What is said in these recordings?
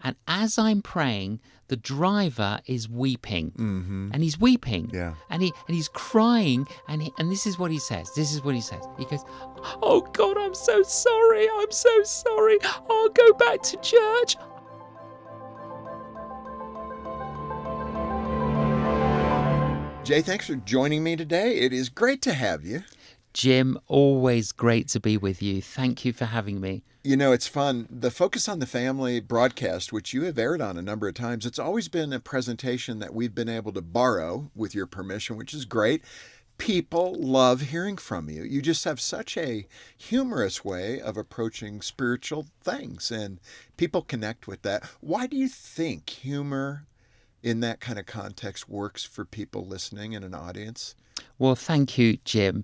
And as I'm praying, the driver is weeping, and he's weeping, Yeah. and he's crying, and this is what he says. This is what he says. He goes, "Oh God, I'm so sorry. I'm so sorry. I'll go back to church." Jay, thanks for joining me today. It is great to have you. Jim, always great to be with you. Thank you for having me. You know, it's fun. The Focus on the Family broadcast, which you have aired on a number of times, it's always been a presentation that we've been able to borrow with your permission, which is great. People love hearing from you. You just have such a humorous way of approaching spiritual things, and people connect with that. Why do you think humor in that kind of context works for people listening in an audience? Well, thank you, Jim.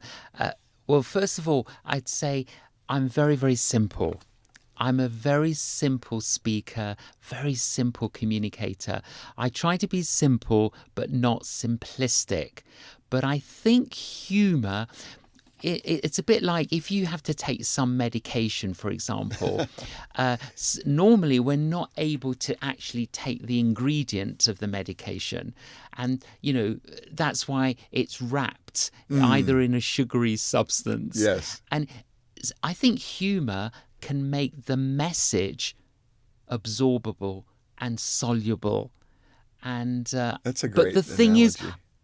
Well, first of all, I'd say I'm very, very simple. I'm a very simple speaker, very simple communicator. I try to be simple, but not simplistic. But I think humor, it's a bit like if you have to take some medication, for example. Normally, we're not able to actually take the ingredient of the medication. And, that's why it's wrapped either in a sugary substance. Yes. And I think humor can make the message absorbable and soluble. And That's a great But the thing is,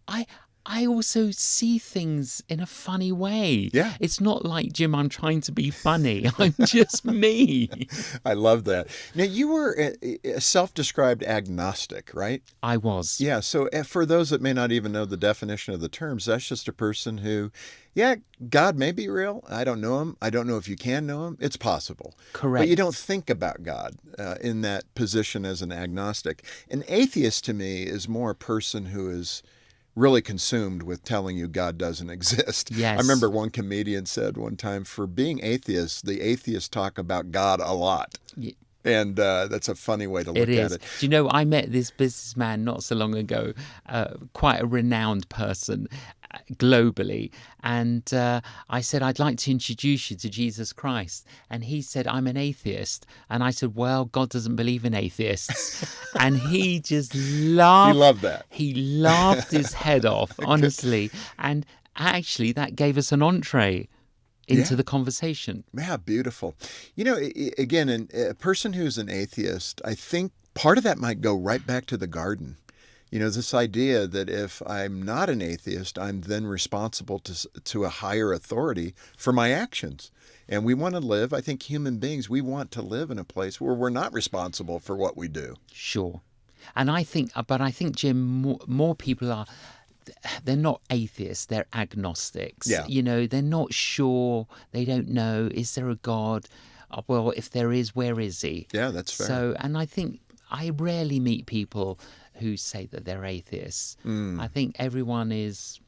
analogy. I also see things in a funny way. Yeah. It's not like, Jim, I'm trying to be funny. I'm just me. I love that. Now, you were a self-described agnostic, right? I was. Yeah, so for those that may not even know the definition of the terms, that's just a person who, God may be real. I don't know him. I don't know if you can know him. It's possible. Correct. But you don't think about God in that position as an agnostic. An atheist to me is more a person who is really consumed with telling you God doesn't exist. Yes. I remember one comedian said one time, for being atheists, the atheists talk about God a lot. Yeah. And that's a funny way to look at it. Do you know, I met this businessman not so long ago, quite a renowned person globally. And I said, I'd like to introduce you to Jesus Christ. And he said, I'm an atheist. And I said, well, God doesn't believe in atheists. And he just laughed. He loved that. He laughed his head off, honestly. And actually, that gave us an entree into the conversation. Yeah, beautiful. You know, again, a person who's an atheist, I think part of that might go right back to the garden. You know, this idea that if I'm not an atheist, I'm then responsible to a higher authority for my actions. And we want to live, I think human beings, we want to live in a place where we're not responsible for what we do. Sure. And I think, Jim, more people are, they're not atheists, they're agnostics. Yeah. You know, they're not sure, they don't know, is there a God? Well, if there is, where is he? Yeah, that's fair. So, and I think I rarely meet people who say that they're atheists. I think everyone is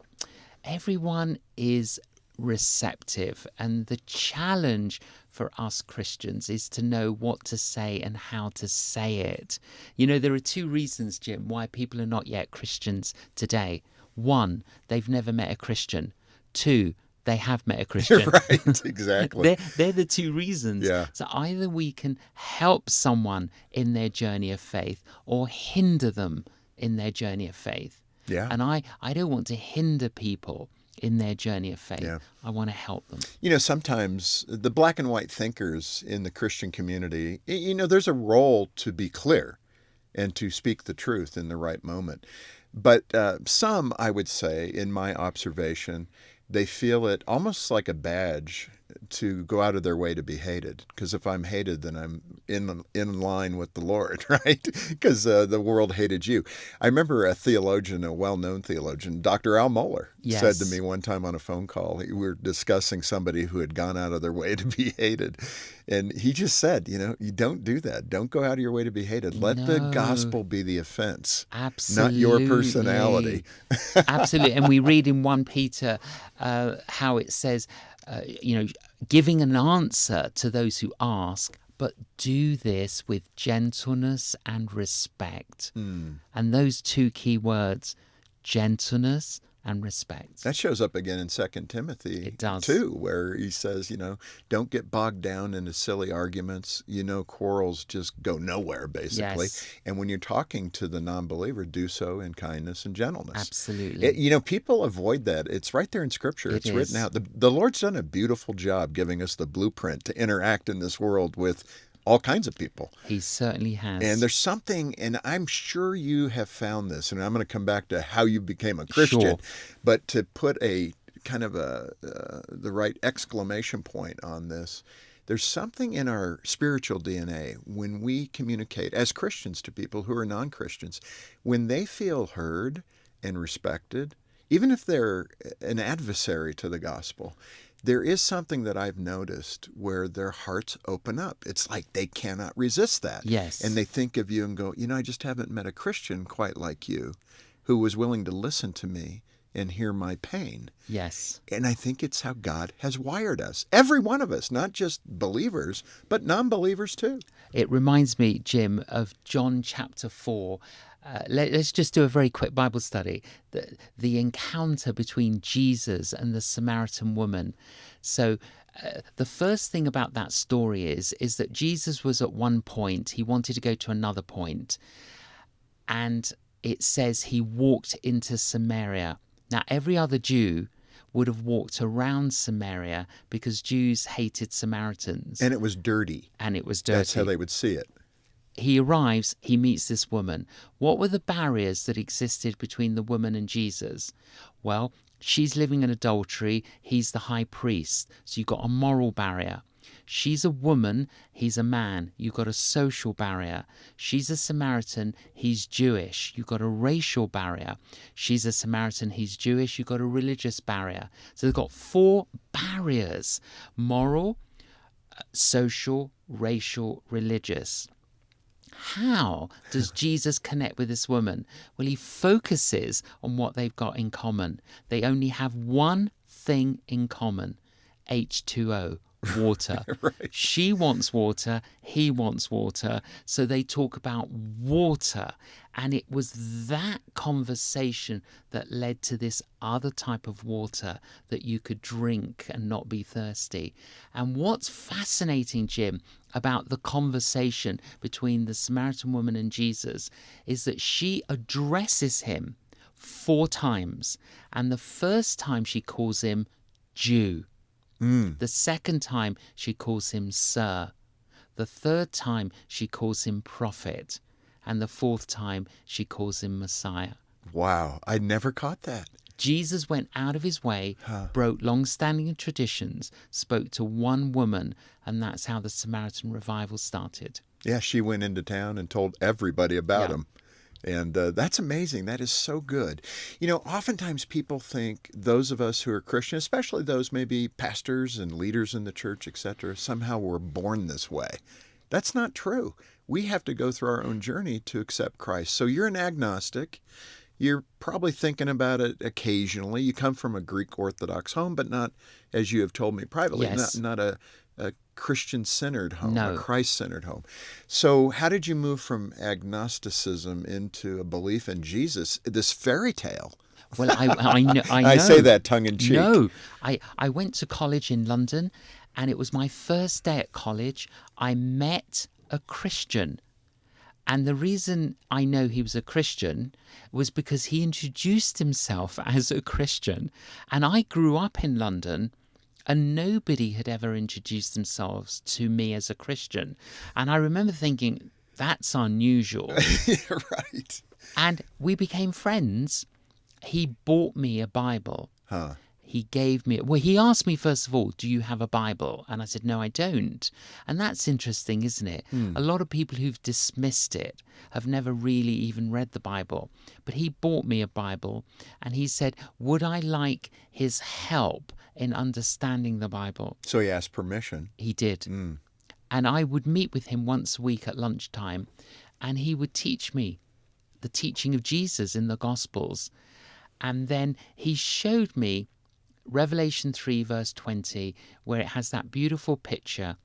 receptive, and the challenge for us Christians is to know what to say and how to say it. You know, there are two reasons, Jim, why people are not yet Christians today. One, they've never met a Christian. Two, they have met a Christian. Right, exactly. They're the two reasons. Yeah. So either we can help someone in their journey of faith or hinder them in their journey of faith. Yeah. And I don't want to hinder people in their journey of faith. Yeah. I want to help them. You know, sometimes the black and white thinkers in the Christian community, you know, there's a role to be clear and to speak the truth in the right moment. But some, I would say, in my observation, they feel it almost like a badge to go out of their way to be hated. Because if I'm hated, then I'm in line with the Lord, right? Because the world hated you. I remember a theologian, a well-known theologian, Dr. Al Mohler, said to me one time on a phone call, we were discussing somebody who had gone out of their way to be hated. And he just said, you know, you don't do that. Don't go out of your way to be hated. Let the gospel be the offense, Absolutely. not your personality. Absolutely. And we read in 1 Peter how it says, you know, giving an answer to those who ask, but do this with gentleness and respect. And those two key words, gentleness and respect. That shows up again in 2 Timothy It does. too, where he says, don't get bogged down into silly arguments. Quarrels just go nowhere, basically. Yes. And when you're talking to the non-believer, do so in kindness and gentleness. Absolutely. People avoid that. It's right there in Scripture. It's written out. The Lord's done a beautiful job giving us the blueprint to interact in this world with all kinds of people. He certainly has. And there's something, and I'm sure you have found this, and I'm going to come back to how you became a Christian, Sure. but to put a kind of the right exclamation point on this, there's something in our spiritual DNA when we communicate as Christians to people who are non-Christians, when they feel heard and respected, even if they're an adversary to the gospel, there is something that I've noticed where their hearts open up. It's like they cannot resist that. Yes. And they think of you and go, I just haven't met a Christian quite like you who was willing to listen to me and hear my pain. Yes. And I think it's how God has wired us. Every one of us, not just believers, but non-believers too. It reminds me, Jim, of John chapter 4. Let's just do a very quick Bible study. The encounter between Jesus and the Samaritan woman. So the first thing about that story is that Jesus was at one point, he wanted to go to another point, and it says he walked into Samaria. Now, every other Jew would have walked around Samaria because Jews hated Samaritans. And it was dirty. That's how they would see it. He arrives, he meets this woman. What were the barriers that existed between the woman and Jesus? Well, she's living in adultery, he's the high priest, so you've got a moral barrier. She's a woman, he's a man, you've got a social barrier. She's a Samaritan, he's Jewish, you've got a racial barrier. She's a Samaritan, he's Jewish, you've got a religious barrier. So they've got 4 barriers: moral, social, racial, religious. How does Jesus connect with this woman? Well, he focuses on what they've got in common. They only have one thing in common: H2O, water. Right. She wants water, he wants water, so they talk about water. And it was that conversation that led to this other type of water that you could drink and not be thirsty. And what's fascinating, Jim, about the conversation between the Samaritan woman and Jesus is that she addresses him 4 times. And the first time she calls him Jew. The second time she calls him Sir. The third time she calls him Prophet. And the 4th time she calls him Messiah. Wow, I never caught that. Jesus went out of his way, broke long-standing traditions, spoke to one woman, and that's how the Samaritan revival started. Yeah, she went into town and told everybody about him. And that's amazing. That is so good. Oftentimes people think those of us who are Christian, especially those maybe pastors and leaders in the church, etc., somehow we're born this way. That's not true. We have to go through our own journey to accept Christ. So you're an agnostic. You're probably thinking about it occasionally. You come from a Greek Orthodox home, but not, as you have told me privately, not a Christian-centered home, a Christ-centered home. So how did you move from agnosticism into a belief in Jesus, this fairy tale? Well, I know. I say that tongue-in-cheek. No, I went to college in London, and it was my first day at college. I met a Christian. And the reason I know he was a Christian was because he introduced himself as a Christian. And I grew up in London, and nobody had ever introduced themselves to me as a Christian. And I remember thinking, that's unusual. Right. And we became friends. He bought me a Bible. He gave me, he asked me first of all, do you have a Bible? And I said, no, I don't. And that's interesting, isn't it? A lot of people who've dismissed it have never really even read the Bible. But he bought me a Bible, and he said, would I like his help in understanding the Bible? So he asked permission. He did. And I would meet with him once a week at lunchtime, and he would teach me the teaching of Jesus in the Gospels. And then he showed me Revelation 3 verse 20, where it has that beautiful picture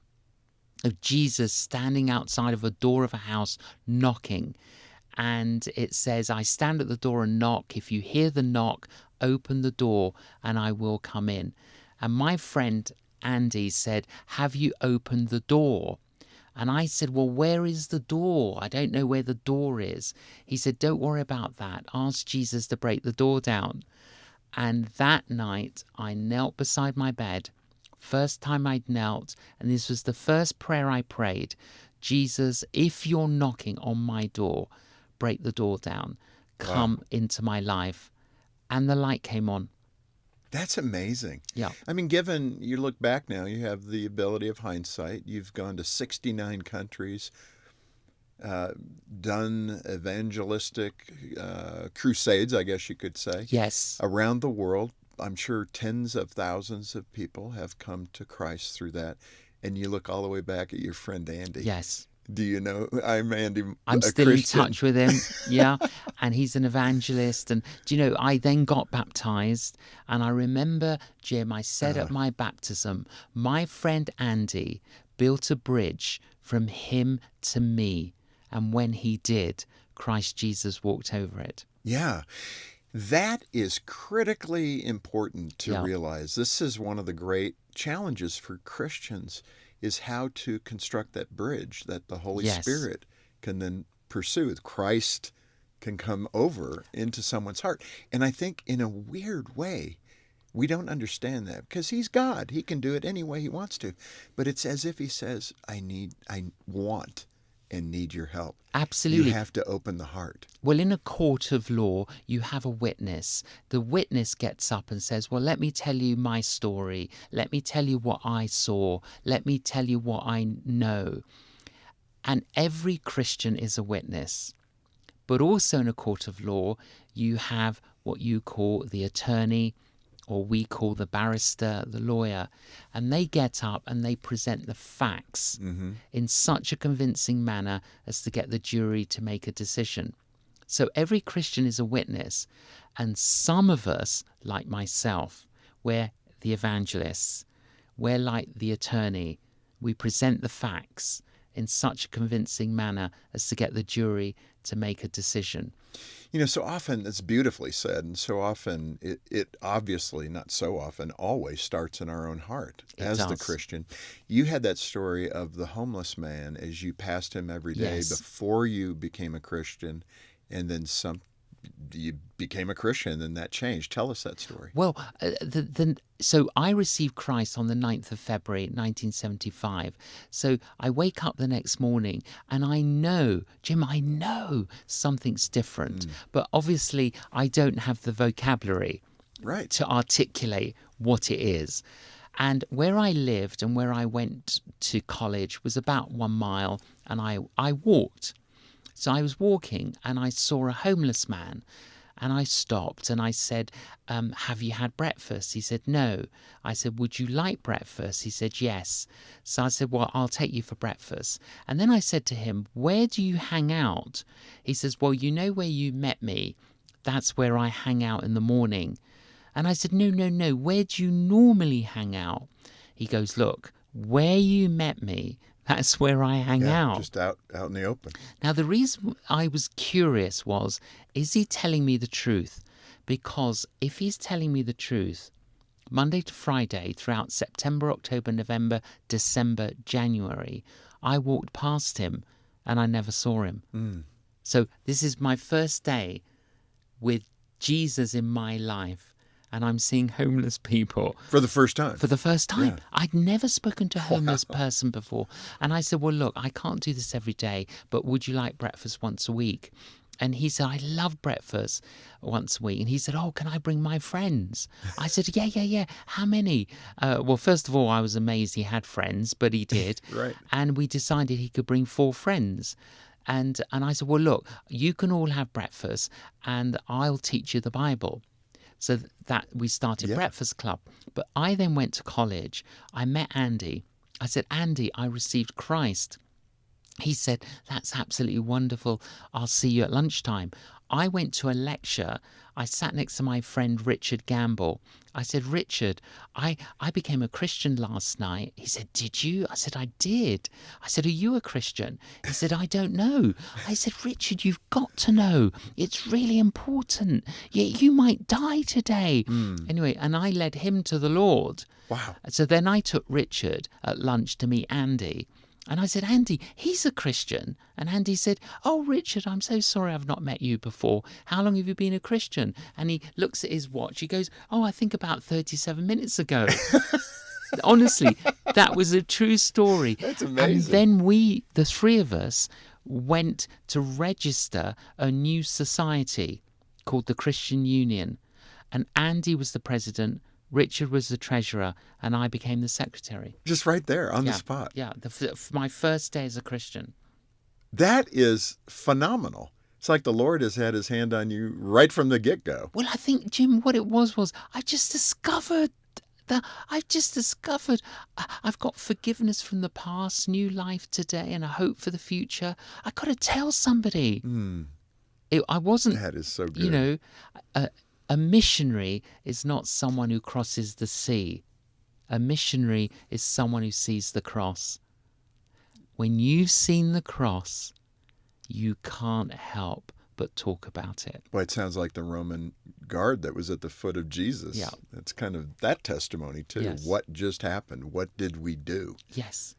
of Jesus standing outside of a door of a house knocking. And it says, I stand at the door and knock. If you hear the knock, open the door and I will come in. And my friend Andy said, have you opened the door? And I said, well, where is the door? I don't know where the door is. He said, don't worry about that. Ask Jesus to break the door down. And that night, I knelt beside my bed. First time I'd knelt, and this was the first prayer I prayed. Jesus, if you're knocking on my door, break the door down. Come into my life. And the light came on. That's amazing. Yeah. I mean, given you look back now, you have the ability of hindsight. You've gone to 69 countries, done evangelistic crusades, I guess you could say. Yes. Around the world. I'm sure tens of thousands of people have come to Christ through that. And you look all the way back at your friend Andy. Yes. Do you know? I'm Andy. I'm still Christian. In touch with him. Yeah. And he's an evangelist. And do you know, I then got baptized. And I remember, Jim, I said at my baptism, my friend Andy built a bridge from him to me. And when he did, Christ Jesus walked over it. Yeah. That is critically important to realize. This is one of the great challenges for Christians, is how to construct that bridge that the Holy Spirit can then pursue. Christ can come over into someone's heart. And I think in a weird way, we don't understand that because he's God. He can do it any way he wants to. But it's as if he says, I want and need your help. Absolutely. You have to open the heart. Well, in a court of law, you have a witness. The witness gets up and says, well, let me tell you my story. Let me tell you what I saw. Let me tell you what I know. And every Christian is a witness. But also in a court of law, you have what you call the attorney, or we call the barrister, the lawyer, and they get up and they present the facts in such a convincing manner as to get the jury to make a decision. So every Christian is a witness, and some of us, like myself, we're the evangelists, we're like the attorney. We present the facts in such a convincing manner as to get the jury to make a decision. You know, so often it's beautifully said, and so often it obviously, not so often, always starts in our own heart as the Christian. You had that story of the homeless man as you passed him every day before you became a Christian, and then you became a Christian, and that changed. Tell us that story. Well, so I received Christ on the 9th of February, 1975. So I wake up the next morning and I know, Jim, I know something's different. But obviously I don't have the vocabulary to articulate what it is. And where I lived and where I went to college was about 1 mile, and I walked. So I was walking and I saw a homeless man, and I stopped and I said, have you had breakfast? He said, no. I said, would you like breakfast? He said, yes. So I said, well, I'll take you for breakfast. And then I said to him, where do you hang out? He says, well, you know where you met me? That's where I hang out in the morning. And I said, no, where do you normally hang out? He goes, look, where you met me, that's where I hang out. Just out in the open. Now, the reason I was curious was, is he telling me the truth? Because if he's telling me the truth, Monday to Friday, throughout September, October, November, December, January, I walked past him and I never saw him. So this is my first day with Jesus in my life. And I'm seeing homeless people. For the first time? For the first time. Yeah. I'd never spoken to a homeless person before. And I said, well, look, I can't do this every day, but would you like breakfast once a week? And he said, I love breakfast once a week. And he said, oh, can I bring my friends? I said, yeah. How many? Well, first of all, I was amazed he had friends, but he did. Right. And we decided he could bring 4 friends. And I said, well, look, you can all have breakfast and I'll teach you the Bible. So that we started Breakfast Club. But I then went to college. I met Andy. I said, Andy, I received Christ. He said, "That's absolutely wonderful. I'll see you at lunchtime." I went to a lecture. I sat next to my friend Richard Gamble. I said, "Richard, I became a Christian last night." He said, "Did you?" I said, "I did." I said, "Are you a Christian?" He said, "I don't know." I said, "Richard, you've got to know. It's really important. You might die today." Anyway, and I led him to the Lord. Wow. So then I took Richard at lunch to meet Andy. And I said, "Andy, he's a Christian." And Andy said, "Oh, Richard, I'm so sorry I've not met you before. How long have you been a Christian?" And he looks at his watch. He goes, "Oh, I think about 37 minutes ago." Honestly, that was a true story. That's amazing. And then we, the three of us, went to register a new society called the Christian Union. And Andy was the president, Richard was the treasurer, and I became the secretary. Just right there on the spot. Yeah, my first day as a Christian. That is phenomenal. It's like the Lord has had his hand on you right from the get-go. Well, I think, Jim, what it was I've just discovered I've got forgiveness from the past, new life today, and a hope for the future. I got to tell somebody. I wasn't. That is so good. You know, a missionary is not someone who crosses the sea. A missionary is someone who sees the cross. When you've seen the cross, you can't help but talk about it. Well, it sounds like the Roman guard that was at the foot of Jesus. Yeah. That's kind of that testimony, too. Yes. What just happened? What did we do? Yes.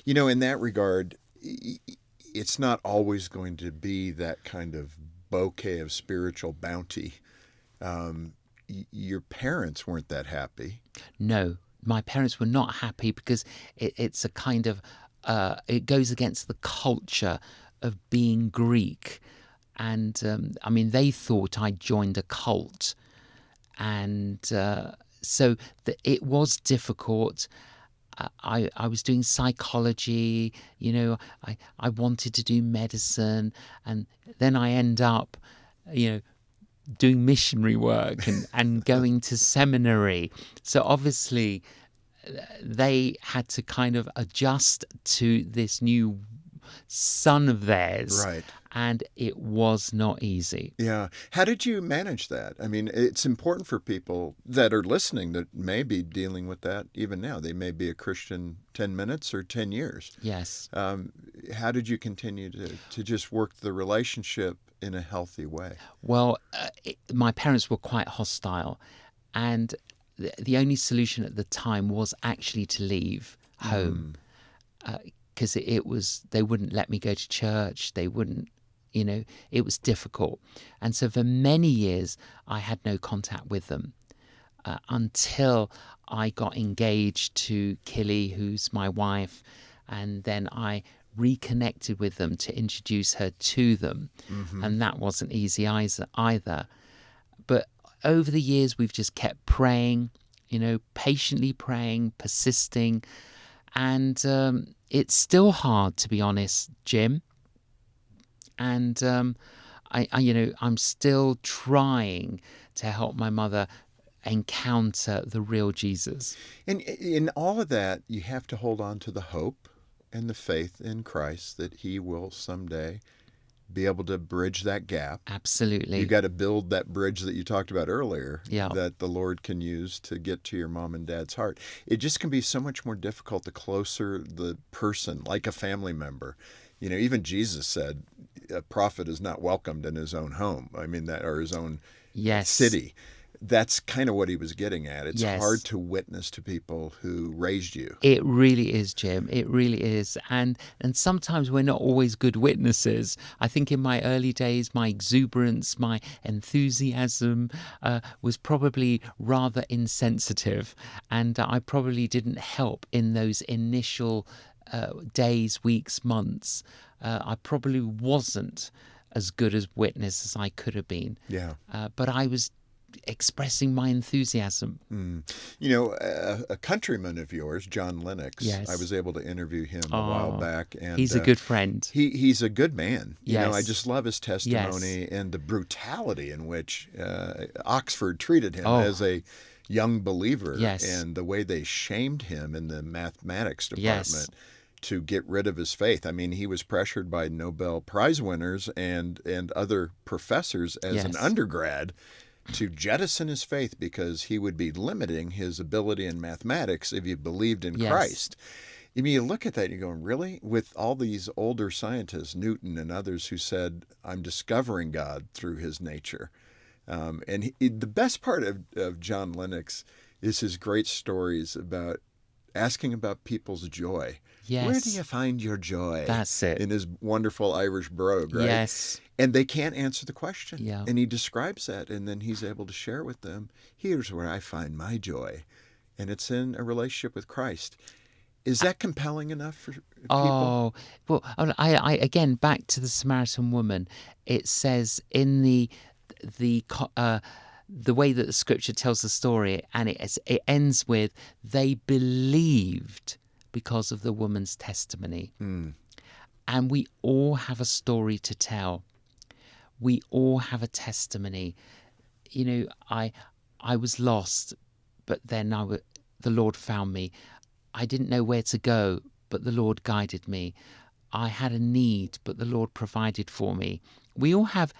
You know, in that regard, it's not always going to be that kind of bouquet of spiritual bounty. Your parents weren't that happy. No, my parents were not happy because it's a kind of, it goes against the culture of being Greek. And, I mean, they thought I joined a cult. And so it was difficult. I was doing psychology, you know, I wanted to do medicine. And then I end up, you know, doing missionary work and going to seminary. So obviously they had to kind of adjust to this new son of theirs. Right. And it was not easy. Yeah. How did you manage that? I mean, it's important for people that are listening that may be dealing with that even now. They may be a Christian 10 minutes or 10 years. Yes. How did you continue to just work the relationship in a healthy way? Well, my parents were quite hostile. And the only solution at the time was actually to leave home. Because they wouldn't let me go to church. They wouldn't, you know, it was difficult. And so for many years, I had no contact with them until I got engaged to Killy, who's my wife. And then I reconnected with them to introduce her to them. And that wasn't easy either. But over the years, we've just kept praying, you know, patiently praying, persisting. And it's still hard, to be honest, Jim. And I'm still trying to help my mother encounter the real Jesus. And in all of that, you have to hold on to the hope and the faith in Christ that he will someday be able to bridge that gap. Absolutely. You got to build that bridge that you talked about earlier, Yeah. that the Lord can use to get to your mom and dad's heart. It just can be so much more difficult the closer the person, like a family member. You know, even Jesus said a prophet is not welcomed in his own home. I mean, or his own city. That's kind of what he was getting at. It's hard to witness to people who raised you. It really is, Jim. It really is. And sometimes we're not always good witnesses. I think in my early days, my exuberance, my enthusiasm was probably rather insensitive. And I probably didn't help in those initial days, weeks, months. I probably wasn't as good as witness as I could have been. Yeah. But I was expressing my enthusiasm. You know, a countryman of yours, John Lennox, Yes. I was able to interview him a while back. And he's a good friend. He's a good man. You know, I Yes. just love his testimony and the brutality in which Oxford treated him as a young believer, Yes. and the way they shamed him in the mathematics department. Yes. to get rid of his faith. I mean, he was pressured by Nobel Prize winners and other professors as an Yes. undergrad to jettison his faith because he would be limiting his ability in mathematics if he believed in Yes. Christ. I mean, you look at that and you're going, really? With all these older scientists, Newton and others, who said, I'm discovering God through his nature. The best part of John Lennox is his great stories about asking about people's joy. Yes. Where do you find your joy? That's it. In his wonderful Irish brogue, right? Yes. And they can't answer the question. Yeah. And he describes that, and then he's able to share with them, here's where I find my joy. And it's in a relationship with Christ. Is that compelling enough for people? Oh, well, I again, back to the Samaritan woman. It says in the way that the scripture tells the story, and it ends with, they believed because of the woman's testimony. And we all have a story to tell. We all have a testimony. You know, I was lost, but then the Lord found me. I didn't know where to go, but the Lord guided me. I had a need, but the Lord provided for me. We all have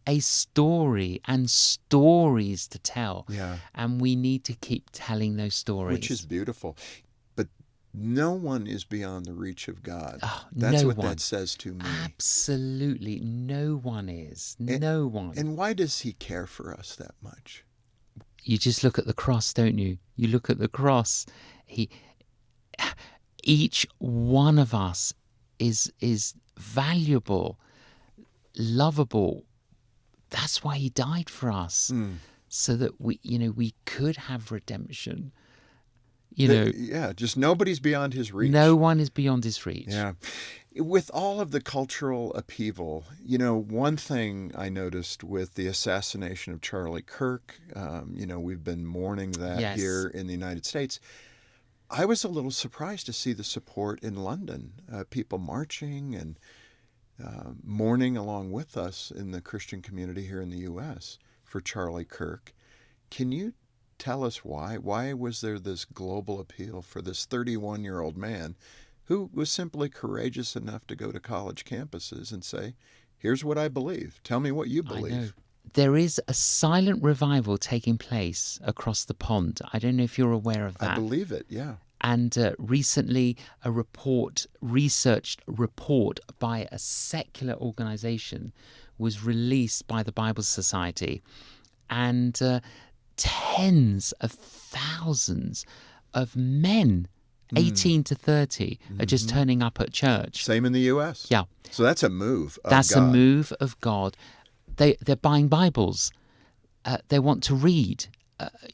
a story and stories to tell. Yeah. And we need to keep telling those stories. Which is beautiful. But no one is beyond the reach of God. Oh, That's no what one. that says to me. Absolutely. No one is. No one. And why does he care for us that much? You just look at the cross, don't you? You look at the cross. Each one of us is valuable, lovable. That's why he died for us, so that we could have redemption. Just nobody's beyond his reach. No one is beyond his reach. Yeah. With all of the cultural upheaval, one thing I noticed with the assassination of Charlie Kirk, we've been mourning that Yes. here in the United States. I was a little surprised to see the support in London, people marching and mourning along with us in the Christian community here in the U.S. for Charlie Kirk. Can you tell us why? Why was there this global appeal for this 31-year-old man who was simply courageous enough to go to college campuses and say, here's what I believe. Tell me what you believe. I know. There is a silent revival taking place across the pond. I don't know if you're aware of that. I believe it, yeah. And recently a researched report by a secular organization was released by the Bible Society. And tens of thousands of men, 18 to 30, are just turning up at church. Same in the U.S. Yeah. So that's a move of That's God. a move of God. They're buying Bibles. They want to read.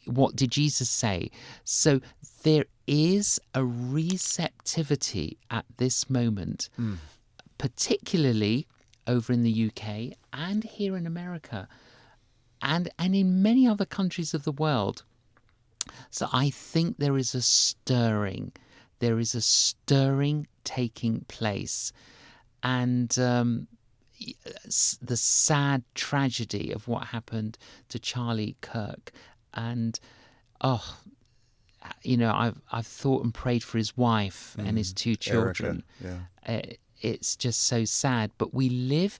What did Jesus say? So there is a receptivity at this moment, particularly over in the UK and here in America, and in many other countries of the world. So I think there is a stirring. There is a stirring taking place. And the sad tragedy of what happened to Charlie Kirk. And, I've thought and prayed for his wife and his two children. Erica, yeah. It's just so sad. But we live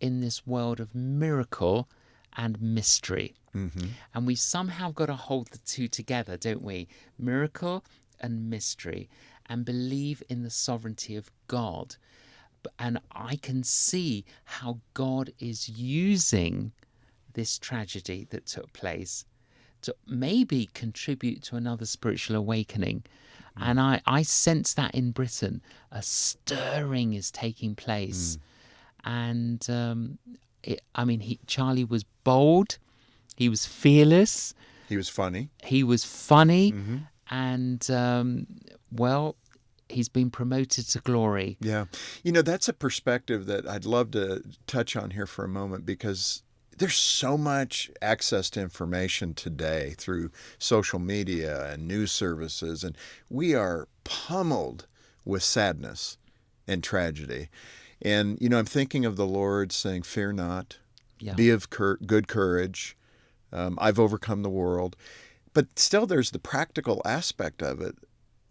in this world of miracle and mystery. And we somehow got to hold the two together, don't we? Miracle and mystery, and believe in the sovereignty of God. And I can see how God is using this tragedy that took place to maybe contribute to another spiritual awakening. And I sense that in Britain, a stirring is taking place. And Charlie was bold. He was fearless. He was funny. And, he's been promoted to glory. Yeah. That's a perspective that I'd love to touch on here for a moment, because there's so much access to information today through social media and news services, and we are pummeled with sadness and tragedy. And, I'm thinking of the Lord saying, fear not, be of good courage. I've overcome the world. But still there's the practical aspect of it.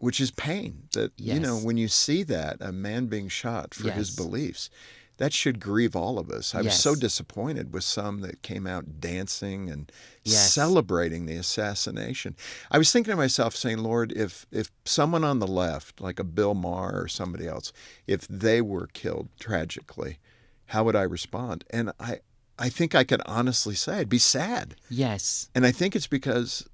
which is pain. That, Yes. when you see that, a man being shot for his Yes. beliefs, that should grieve all of us. I was so Yes. disappointed with some that came out dancing and Yes. celebrating the assassination. I was thinking to myself, saying, Lord, if someone on the left, like a Bill Maher or somebody else, if they were killed tragically, how would I respond? And I think I could honestly say I'd be sad. Yes. And I think it's because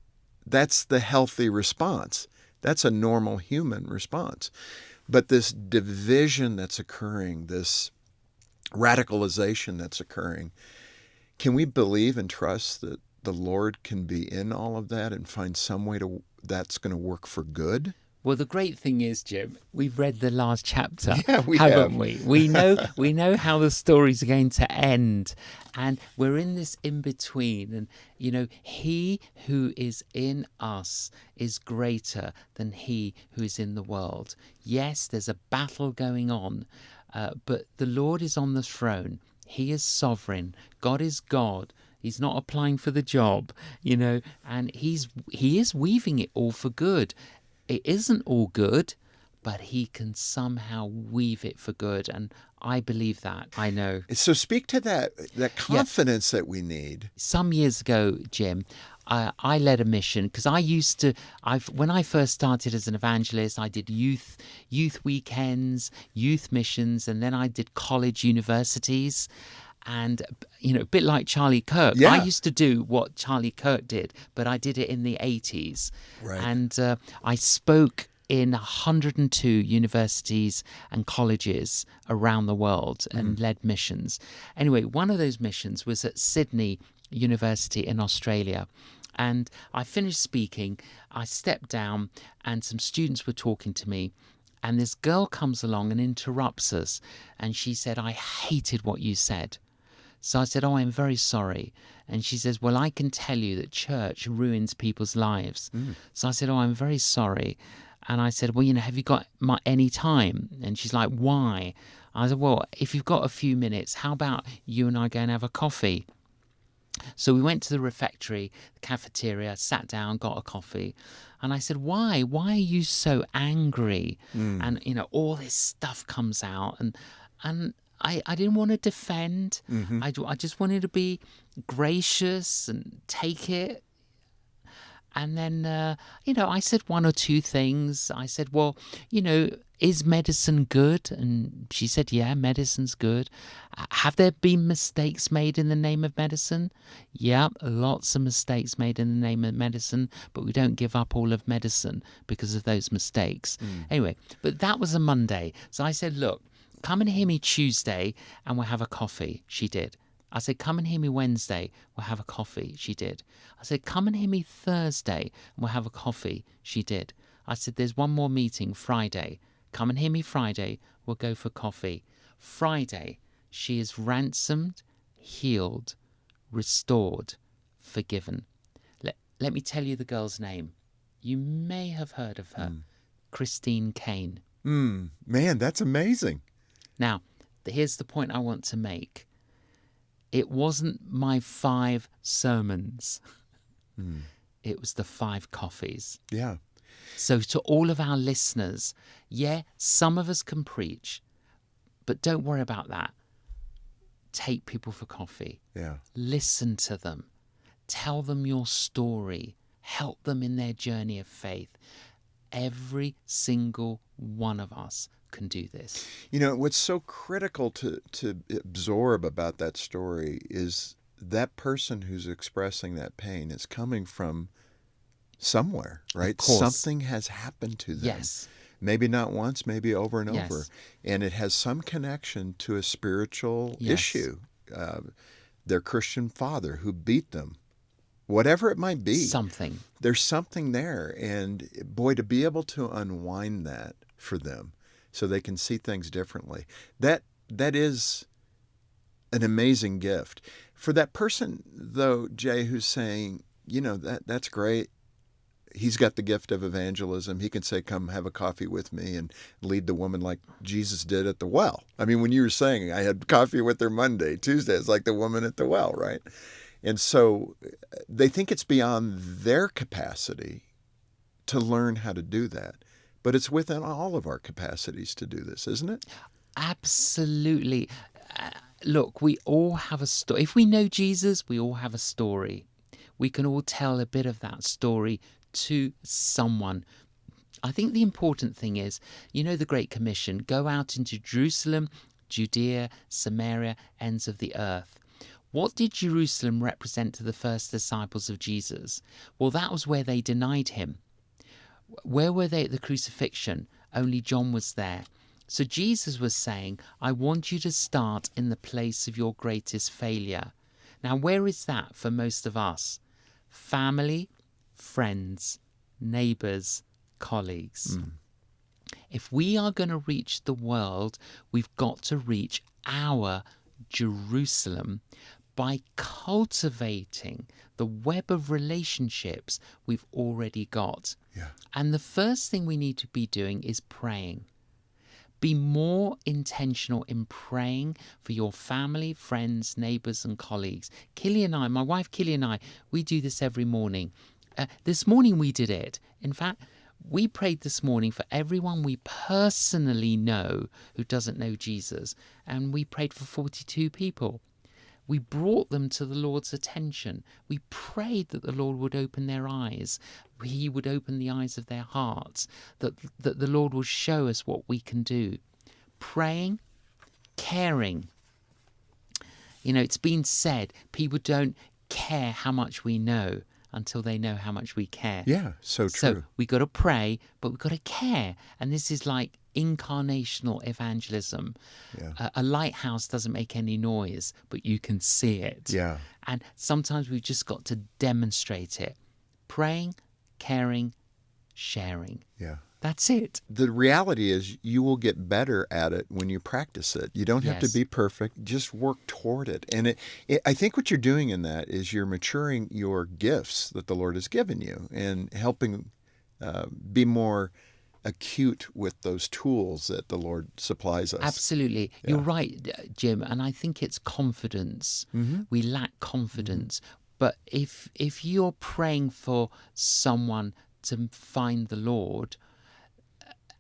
that's the healthy response. That's a normal human response. But this division that's occurring, this radicalization that's occurring, can we believe and trust that the Lord can be in all of that and find some way that's going to work for good? Well, the great thing is, Jim, we've read the last chapter, Yeah, we haven't have. we? We know how the story's going to end, and we're in this in between. And he who is in us is greater than he who is in the world. Yes, there's a battle going on, but the Lord is on the throne. He is sovereign. God is God. He's not applying for the job, and he is weaving it all for good. It isn't all good, but he can somehow weave it for good. And I believe that. I know. So speak to that confidence that we need. Some years ago, Jim, I led a mission because when I first started as an evangelist, I did youth weekends, youth missions, and then I did college universities. And, a bit like Charlie Kirk. Yeah. I used to do what Charlie Kirk did, but I did it in the 80s. Right. And I spoke in 102 universities and colleges around the world and led missions. Anyway, one of those missions was at Sydney University in Australia. And I finished speaking, I stepped down, and some students were talking to me. And this girl comes along and interrupts us. And she said, "I hated what you said." So I said, "Oh, I'm very sorry." And she says, "Well, I can tell you that church ruins people's lives." So I said, "Oh, I'm very sorry." And I said, "Well, have you got any time?" And she's like, "Why?" I said, "Well, if you've got a few minutes, how about you and I go and have a coffee?" So we went to the refectory, the cafeteria, sat down, got a coffee. And I said, "Why? Why are you so angry?" And, all this stuff comes out. And I didn't want to defend. I just wanted to be gracious and take it. And then, I said one or two things. I said, "Well, is medicine good?" And she said, "Yeah, medicine's good." "Have there been mistakes made in the name of medicine?" "Yeah, lots of mistakes made in the name of medicine, but we don't give up all of medicine because of those mistakes." Anyway, but that was a Monday. So I said, "Look, come and hear me Tuesday and we'll have a coffee." She did. I said, "Come and hear me Wednesday, we'll have a coffee." She did. I said, "Come and hear me Thursday and we'll have a coffee." She did. I said, "There's one more meeting Friday. Come and hear me Friday, we'll go for coffee." Friday, she is ransomed, healed, restored, forgiven. Let me tell you the girl's name. You may have heard of her. Christine Caine. Man, that's amazing. Now, here's the point I want to make. It wasn't my 5 sermons. It was the 5 coffees. Yeah. So to all of our listeners, some of us can preach, but don't worry about that. Take people for coffee. Yeah. Listen to them. Tell them your story. Help them in their journey of faith. Every single one of us can do this. What's so critical to absorb about that story is that person who's expressing that pain is coming from somewhere, right? Of course. Something has happened to them. Yes. Maybe not once, maybe over and Yes. over. And it has some connection to a spiritual Yes. issue. Their Christian father who beat them. Whatever it might be. Something. There's something there. And boy, to be able to unwind that for them so they can see things differently, that is an amazing gift. For that person, though, Jay, who's saying, that's great. He's got the gift of evangelism. He can say, "Come have a coffee with me," and lead the woman like Jesus did at the well. I mean, when you were saying, I had coffee with her Monday, Tuesday, it's like the woman at the well, right? And so they think it's beyond their capacity to learn how to do that. but it's within all of our capacities to do this, isn't it? Absolutely. Look, we all have a story. If we know Jesus, we all have a story. We can all tell a bit of that story to someone. I think the important thing is, the Great Commission, go out into Jerusalem, Judea, Samaria, ends of the earth. What did Jerusalem represent to the first disciples of Jesus? Well, that was where they denied him. Where were they at the crucifixion? Only John was there. So Jesus was saying, I want you to start in the place of your greatest failure. Now, where is that for most of us? Family, friends, neighbours, colleagues. If we are going to reach the world, we've got to reach our Jerusalem by cultivating the web of relationships we've already got. Yeah. And the first thing we need to be doing is praying. Be more intentional in praying for your family, friends, neighbours and colleagues. My wife Killy and I, we do this every morning. This morning we did it. In fact, we prayed this morning for everyone we personally know who doesn't know Jesus. And we prayed for 42 people. We brought them to the Lord's attention. We prayed that the Lord would open their eyes. He would open the eyes of their hearts, that the Lord will show us what we can do. Praying, caring. It's been said, people don't care how much we know until they know how much we care. Yeah, so true. So we got to pray, but we've got to care. And this is like incarnational evangelism. Yeah. A lighthouse doesn't make any noise, but you can see it. Yeah. And sometimes we've just got to demonstrate it. Praying, caring, sharing. Yeah. That's it. The reality is you will get better at it when you practice it. You don't have to be perfect. Just work toward it. And I think what you're doing in that is you're maturing your gifts that the Lord has given you and helping be more acute with those tools that the Lord supplies us. Absolutely. Yeah. You're right, Jim. And I think it's confidence. We lack confidence. But if you're praying for someone to find the Lord,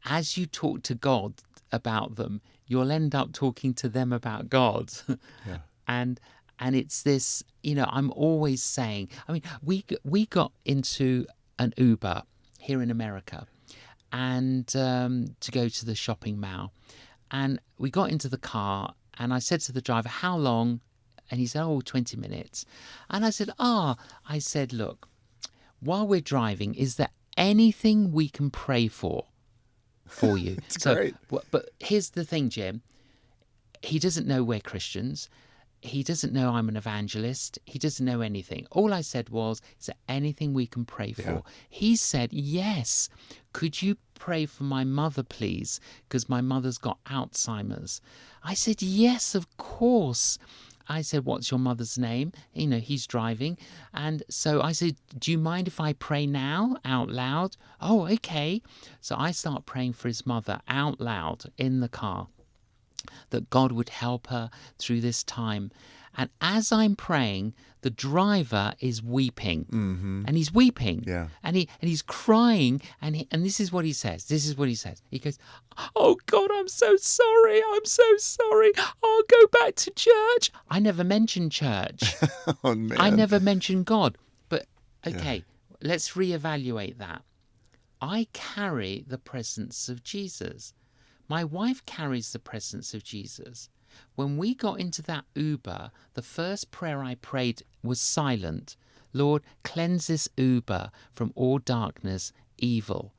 as you talk to God about them, you'll end up talking to them about God. Yeah. And it's this, I'm always saying, we got into an Uber here in America and to go to the shopping mall. And we got into the car and I said to the driver, how long? And he said, 20 minutes. And I said, look, while we're driving, is there anything we can pray for you? It's great. But here's the thing, Jim. He doesn't know we're Christians. He doesn't know I'm an evangelist. He doesn't know anything. All I said was, is there anything we can pray for? Yeah. He said, yes. Could you pray for my mother, please? Because my mother's got Alzheimer's. I said, yes, of course. I said, what's your mother's name? He's driving. And so I said, do you mind if I pray now out loud? Oh, okay. So I start praying for his mother out loud in the car, that God would help her through this time. And as I'm praying, the driver is weeping. And he's weeping. Yeah. And he's crying. And this is what he says. He goes, oh, God, I'm so sorry. I'll go back to church. I never mentioned church. Oh, man. I never mentioned God. But, okay, let's reevaluate that. I carry the presence of Jesus. My wife carries the presence of Jesus. When we got into that Uber, the first prayer I prayed was silent. Lord, cleanse this Uber from all darkness, evil.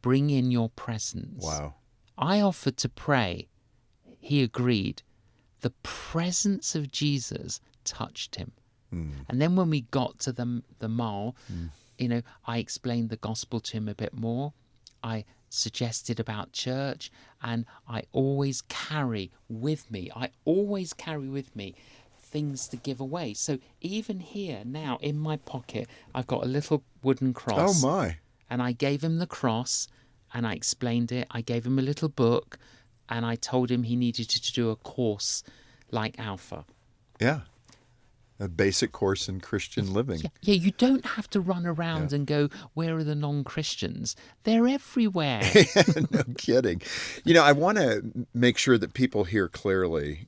Bring in your presence. Wow. I offered to pray. He agreed. The presence of Jesus touched him. And then when we got to the mall, I explained the gospel to him a bit more. I suggested about church, and I always carry with me things to give away. So even here now in my pocket, I've got a little wooden cross. Oh, my. And I gave him the cross and I explained it. I gave him a little book and I told him he needed to do a course like Alpha. Yeah. A basic course in Christian living. Yeah, you don't have to run around and go, where are the non-Christians? They're everywhere. No kidding. I want to make sure that people hear clearly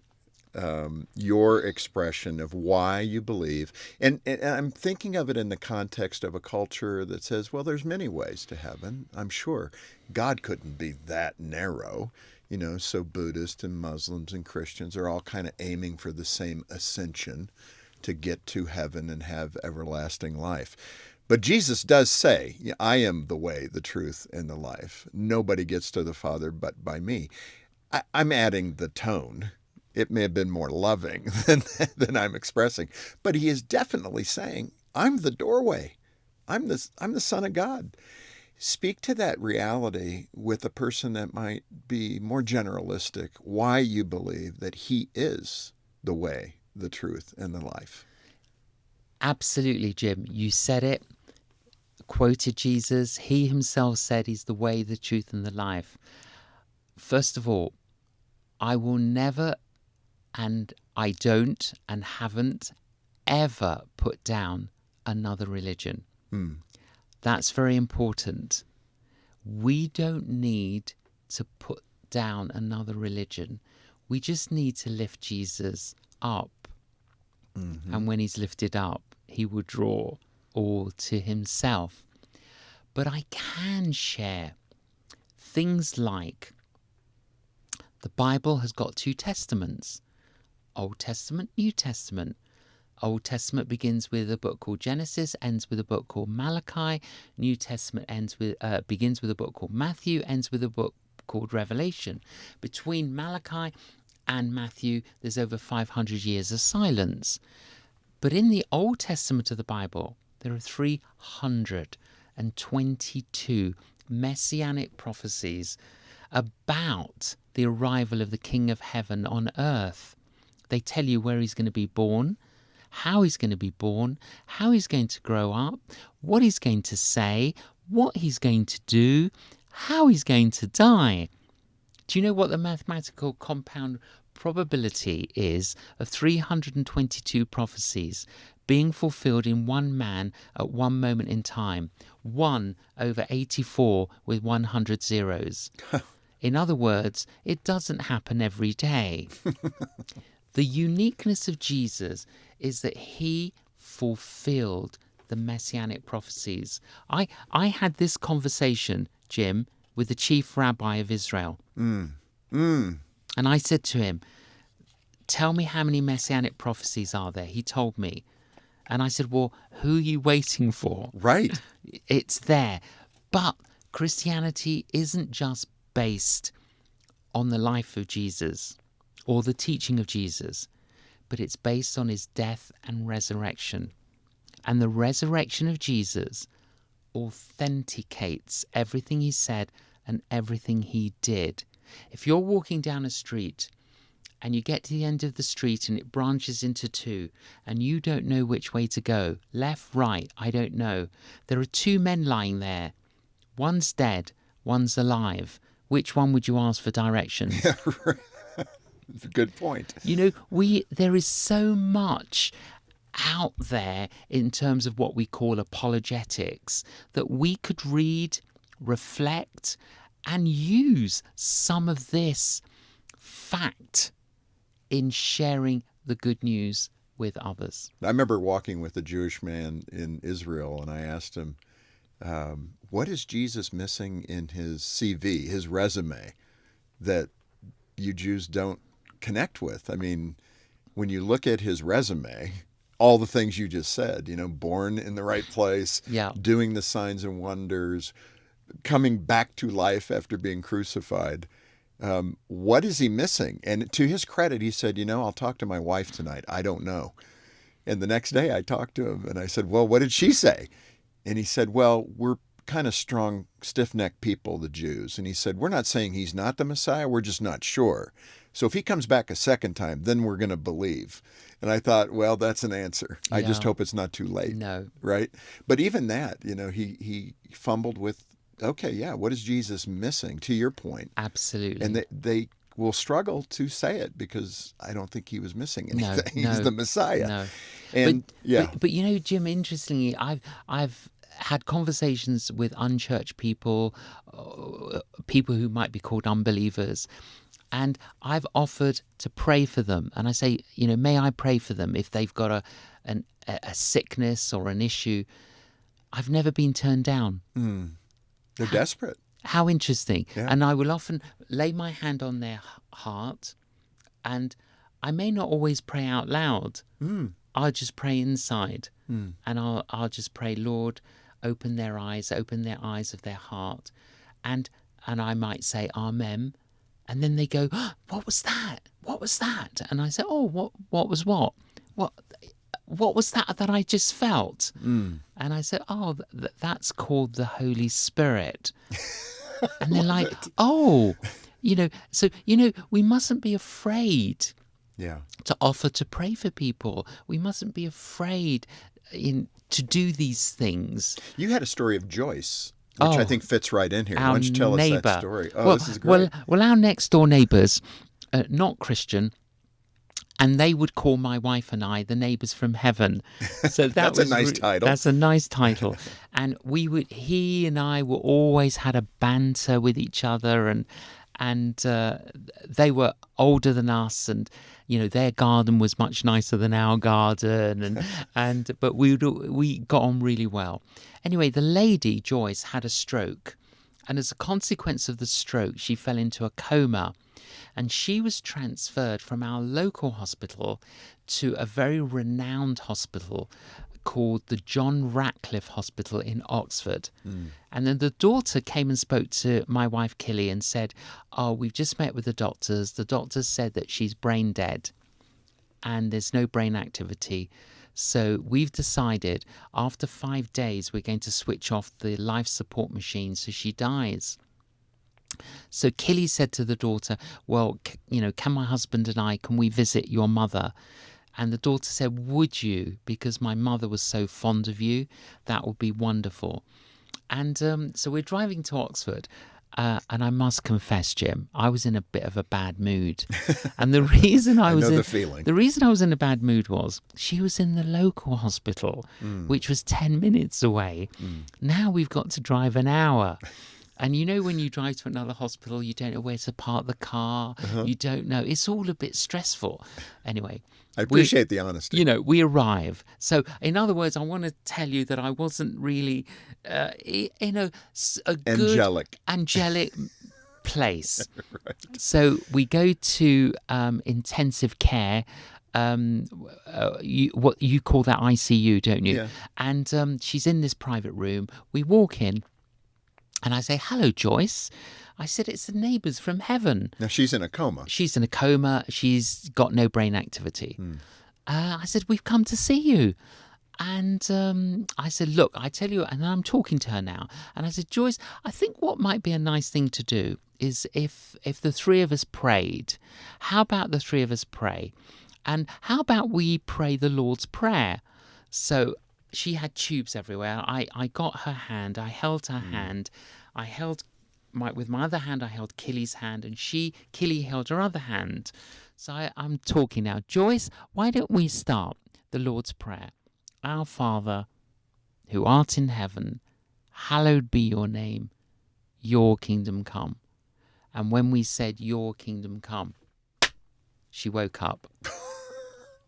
your expression of why you believe. And I'm thinking of it in the context of a culture that says, well, there's many ways to heaven, I'm sure. God couldn't be that narrow. So Buddhists and Muslims and Christians are all kind of aiming for the same ascension to get to heaven and have everlasting life. But Jesus does say, I am the way, the truth, and the life. Nobody gets to the Father but by me. I'm adding the tone. It may have been more loving than I'm expressing. But he is definitely saying, I'm the doorway. I'm the Son of God. Speak to that reality with a person that might be more generalistic, why you believe that he is the way, the truth, and the life. Absolutely, Jim. You said it. Quoted Jesus. He himself said he's the way, the truth, and the life. First of all, I will never, and I don't, and haven't ever put down another religion. That's very important. We don't need to put down another religion. We just need to lift Jesus up. And when he's lifted up, he will draw all to himself. But I can share things like the Bible has got 2 testaments, Old Testament, New Testament. Old Testament begins with a book called Genesis, ends with a book called Malachi. New Testament begins with a book called Matthew, ends with a book called Revelation. Between Malachi and Matthew, there's over 500 years of silence. But in the Old Testament of the Bible, there are 322 messianic prophecies about the arrival of the King of Heaven on earth. They tell you where he's going to be born, how he's going to be born, how he's going to grow up, what he's going to say, what he's going to do, how he's going to die. Do you know what the mathematical compound probability is of 322 prophecies being fulfilled in one man at one moment in time? 1 over 84 with 100 zeros. In other words, it doesn't happen every day. The uniqueness of Jesus is that he fulfilled the messianic prophecies. I had this conversation, Jim, with the chief rabbi of Israel. And I said to him, tell me how many messianic prophecies are there? He told me. And I said, well, who are you waiting for? Right. It's there. But Christianity isn't just based on the life of Jesus or the teaching of Jesus, but it's based on his death and resurrection. And the resurrection of Jesus authenticates everything he said and everything he did. If you're walking down a street and you get to the end of the street and it branches into 2 and you don't know which way to go, left, right, I don't know. There are 2 men lying there. One's dead, one's alive. Which one would you ask for directions? Yeah, right. That's a good point. There is so much out there in terms of what we call apologetics that we could read, reflect, and use some of this fact in sharing the good news with others. I remember walking with a Jewish man in Israel, and I asked him, what is Jesus missing in his CV, his resume, that you Jews don't connect with? I mean, when you look at his resume, all the things you just said, born in the right place, doing the signs and wonders, coming back to life after being crucified. What is he missing? And to his credit, he said, I'll talk to my wife tonight. I don't know. And the next day I talked to him and I said, well, what did she say? And he said, well, we're kind of strong, stiff-necked people, the Jews. And he said, we're not saying he's not the Messiah. We're just not sure. So if he comes back a second time, then we're going to believe. And I thought, well, that's an answer. Yeah. I just hope it's not too late. No. Right? But even that, he fumbled with, okay, yeah, what is Jesus missing, to your point? Absolutely. And they will struggle to say it because I don't think he was missing anything. No, He's the Messiah. No. And but you know, Jim, interestingly, I've had conversations with unchurched people, people who might be called unbelievers, and I've offered to pray for them. And I say, you know, may I pray for them if they've got a sickness or an issue? I've never been turned down. They're desperate. How interesting. Yeah. And I will often lay my hand on their heart, and I may not always pray out loud. I'll just pray inside. And I'll just pray, Lord, open their eyes of their heart. And I might say, Amen. And then they go, oh, what was that? What was that? And I say, oh, what was what? What was that I just felt? And I said, oh, that's called the Holy Spirit. And they're like, oh, you know, so, you know, we mustn't be afraid to offer to pray for people. We mustn't be afraid to do these things. You had a story of Joyce, which I think fits right in here. Why don't you tell us that story? Oh, well, this is great. Well, our next door neighbours, not Christian, and they would call my wife and I the neighbours from heaven. So that's a nice title. That's a nice title. And he and I were always had a banter with each other, and they were older than us, and you know their garden was much nicer than our garden, but we got on really well. Anyway, the lady Joyce had a stroke, and as a consequence of the stroke, she fell into a coma. And she was transferred from our local hospital to a very renowned hospital called the John Ratcliffe Hospital in Oxford. And then the daughter came and spoke to my wife, Killy, and said, oh, we've just met with the doctors. The doctors said that she's brain dead and there's no brain activity. So we've decided after 5 days, we're going to switch off the life support machine so she dies. So Killy said to the daughter, well, you know, can my husband and I, can we visit your mother? And the daughter said, would you? Because my mother was so fond of you. That would be wonderful. And so we're driving to Oxford. And I must confess, Jim, I was in a bit of a bad mood. And the reason I know the feeling. The reason I was in a bad mood was she was in the local hospital, which was 10 minutes away. Now we've got to drive an hour. And you know, when you drive to another hospital, you don't know where to park the car. You don't know. It's all a bit stressful. Anyway. I appreciate the honesty. You know, we arrive. So, in other words, I want to tell you that I wasn't really in a good, angelic place. Right. So we go to intensive care. What you call that ICU, don't you? Yeah. And she's in this private room. We walk in. And I say, hello, Joyce. I said, it's the neighbours from heaven. Now, she's in a coma. She's in a coma. She's got no brain activity. I said, we've come to see you. And I said, look, I tell you, and I'm talking to her now. And I said, Joyce, I think what might be a nice thing to do is if the three of us prayed, how about the three of us pray? And how about we pray the Lord's Prayer? So she had tubes everywhere. I got her hand. I held her hand. I held with my other hand. I held Killy's hand, and Killy held her other hand. So I'm talking now. Joyce, why don't we start the Lord's Prayer? Our Father, who art in heaven, hallowed be your name. Your kingdom come. And when we said, your kingdom come, she woke up.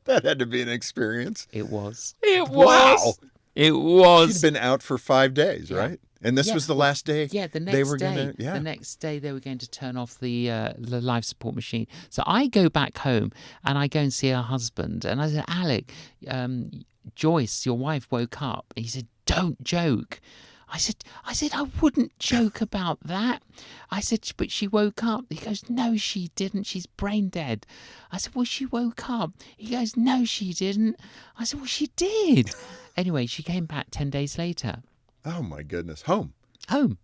That had to be an experience. It was. Wow. It was. She'd been out for 5 days, right? And this was the last day. Yeah, the next day. The next day they were going to turn off the life support machine. So I go back home and I go and see her husband. And I said, Alec, Joyce, your wife woke up. And he said, don't joke. I said, I wouldn't joke about that. I said, but she woke up. He goes, no, she didn't. She's brain dead. I said, well, she woke up. He goes, no, she didn't. I said, well, she did. Anyway, she came back 10 days later. Oh, my goodness. Home.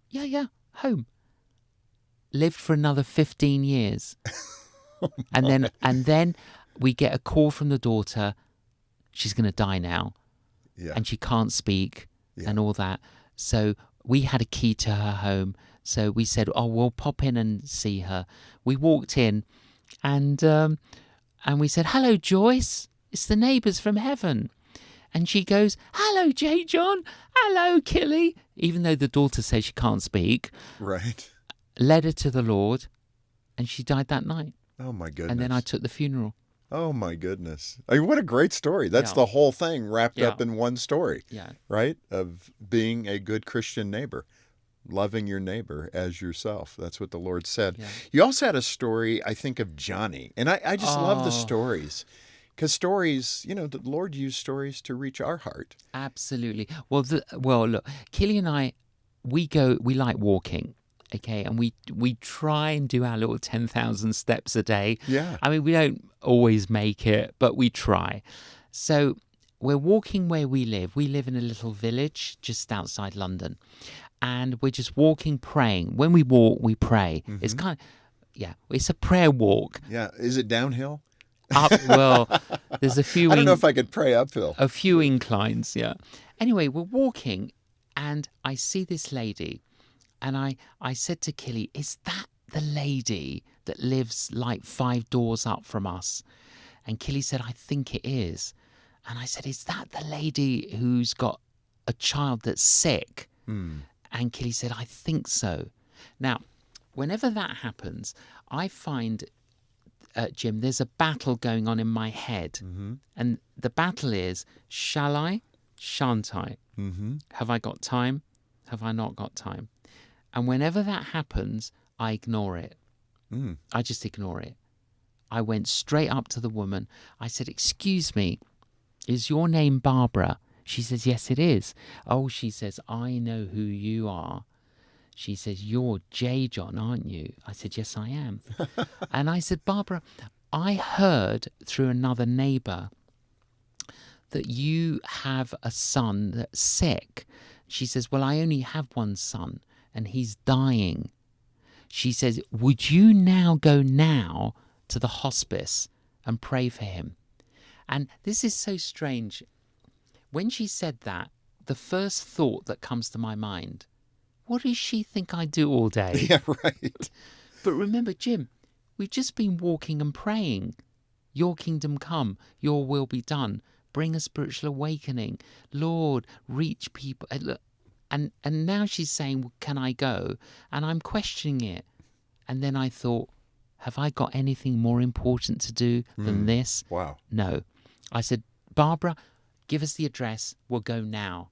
Yeah. Home. Lived for another 15 years. And then we get a call from the daughter. She's going to die now. Yeah. And she can't speak and all that. So we had a key to her home. So we said, oh, we'll pop in and see her. We walked in and we said, hello, Joyce. It's the neighbours from heaven. And she goes, "Hello, J.John. Hello, Killy." Even though the daughter says she can't speak. Right. Led her to the Lord, and she died that night. Oh, my goodness. And then I took the funeral. Oh, my goodness. I mean, what a great story. That's Yeah. the whole thing wrapped Yeah. up in one story, Yeah. right? Of being a good Christian neighbor, loving your neighbor as yourself. That's what the Lord said. Yeah. You also had a story, I think, of Johnny. And I just love the Oh. stories. Because stories, the Lord used stories to reach our heart. Absolutely. Well, look, Killy and I, we like walking, okay, and we try and do our little 10,000 steps a day. Yeah. I mean, we don't always make it, but we try. So we're walking where we live. We live in a little village just outside London, and we're just walking, praying. When we walk, we pray. Mm-hmm. It's it's a prayer walk. Yeah. Is it downhill? Well, there's a few. I don't know if I could pray uphill. A few inclines, yeah. Anyway, we're walking, and I see this lady, and I said to Killy, "Is that the lady that lives like 5 doors up from us?" And Killy said, "I think it is." And I said, "Is that the lady who's got a child that's sick?" And Killy said, "I think so." Now, whenever that happens, I find, Jim, there's a battle going on in my head. Mm-hmm. And the battle is, shall I? Shan't I? Mm-hmm. Have I got time? Have I not got time? And whenever that happens, I ignore it. I just ignore it. I went straight up to the woman. I said, "Excuse me, is your name Barbara?" She says, "Yes, it is." "Oh," she says, "I know who you are." She says, "You're J.John, aren't you?" I said, "Yes, I am." And I said, "Barbara, I heard through another neighbour that you have a son that's sick." She says, "Well, I only have one son and he's dying." She says, "Would you now go now to the hospice and pray for him?" And this is so strange. When she said that, the first thought that comes to my mind, what does she think I do all day? Yeah, right. But remember, Jim, we've just been walking and praying. Your kingdom come, your will be done. Bring a spiritual awakening. Lord, reach people. And now she's saying, "Well, can I go?" And I'm questioning it. And then I thought, have I got anything more important to do than this? Wow. No. I said, "Barbara, give us the address. We'll go now."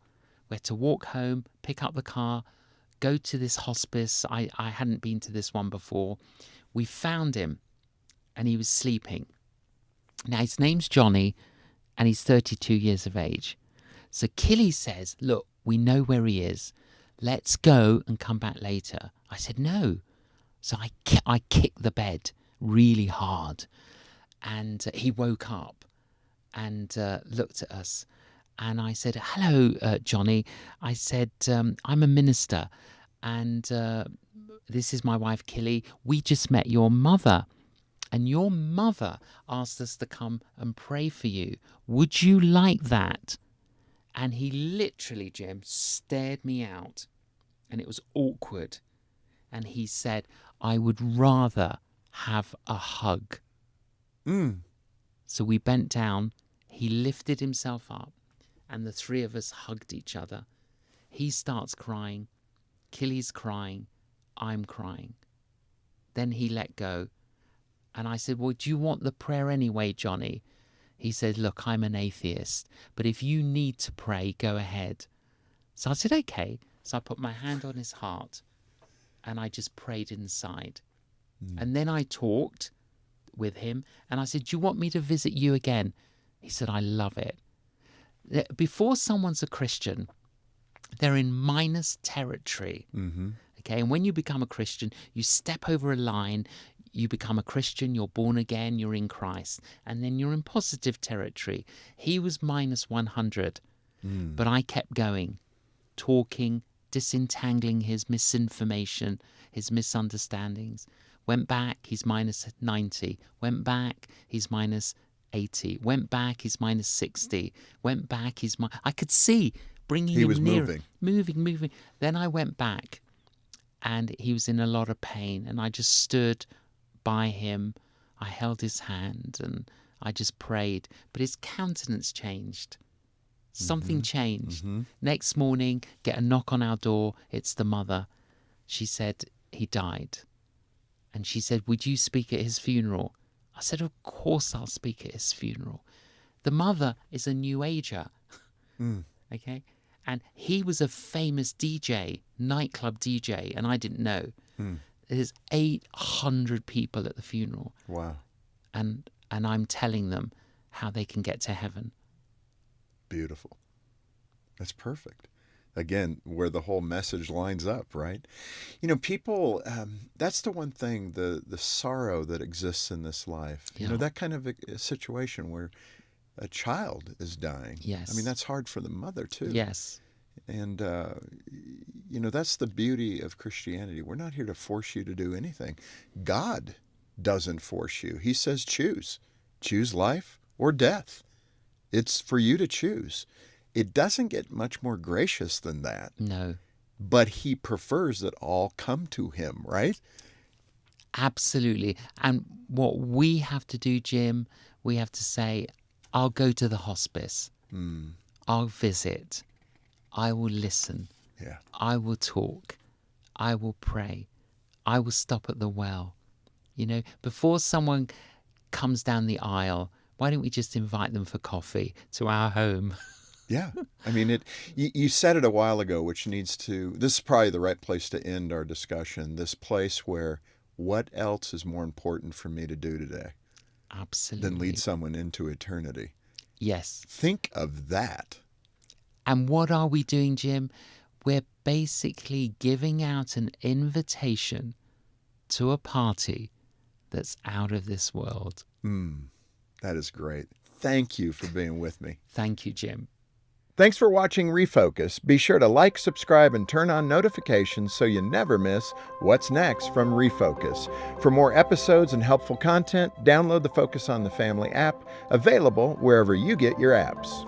We had to walk home, pick up the car, go to this hospice. I hadn't been to this one before. We found him, and he was sleeping. Now, his name's Johnny, and he's 32 years of age. So Killy says, "Look, we know where he is. Let's go and come back later." I said, "No." So I kicked the bed really hard, and he woke up and looked at us. And I said, "Hello, Johnny." I said, "I'm a minister, and this is my wife, Killy. We just met your mother, and your mother asked us to come and pray for you. Would you like that?" And he literally, Jim, stared me out, and it was awkward. And he said, "I would rather have a hug." So we bent down, he lifted himself up, and the three of us hugged each other. He starts crying, Killy's crying, I'm crying. Then he let go. And I said, "Well, do you want the prayer anyway, Johnny?" He said, "Look, I'm an atheist, but if you need to pray, go ahead." So I said, "Okay." So I put my hand on his heart and I just prayed inside. And then I talked with him and I said, "Do you want me to visit you again?" He said, "I love it." Before someone's a Christian, they're in minus territory. Okay, and when you become a Christian, you step over a line, you become a Christian, you're born again, you're in Christ, and then you're in positive territory. He was minus 100, but I kept going, talking, disentangling his misinformation, his misunderstandings. Went back, he's minus 90. Went back, he's minus 80. Went back, he's minus 60. Went back, I could see bringing him nearer. Moving. Then I went back, and he was in a lot of pain, and I just stood by him. I held his hand, and I just prayed. But his countenance changed. Something changed. Mm-hmm. Next morning, get a knock on our door. It's the mother. She said, he died. And she said, would you speak at his funeral? I said, of course I'll speak at his funeral. The mother is a New Ager. Okay? And he was a famous DJ, nightclub DJ, and I didn't know. There's 800 people at the funeral. Wow. And I'm telling them how they can get to heaven. Beautiful. That's perfect. Again, where the whole message lines up, right? You know, people, that's the one thing, the sorrow that exists in this life. You know, that kind of a situation where a child is dying. Yes. I mean, that's hard for the mother, too. Yes. And, you know, that's the beauty of Christianity. We're not here to force you to do anything. God doesn't force you. He says choose. Choose life or death. It's for you to choose. It doesn't get much more gracious than that. No. But he prefers that all come to him, right? Absolutely. And what we have to do, Jim, we have to say, I'll go to the hospice. I'll visit. I will listen. Yeah. I will talk. I will pray. I will stop at the well. You know, before someone comes down the aisle, why don't we just invite them for coffee to our home? Yeah. I mean, you said it a while ago, which needs to, this is probably the right place to end our discussion, this place where what else is more important for me to do today Absolutely. than lead someone into eternity? Yes. Think of that. And what are we doing, Jim? We're basically giving out an invitation to a party that's out of this world. That is great. Thank you for being with me. Thank you, Jim. Thanks for watching ReFOCUS. Be sure to like, subscribe, and turn on notifications so you never miss what's next from ReFOCUS. For more episodes and helpful content, download the Focus on the Family app, available wherever you get your apps.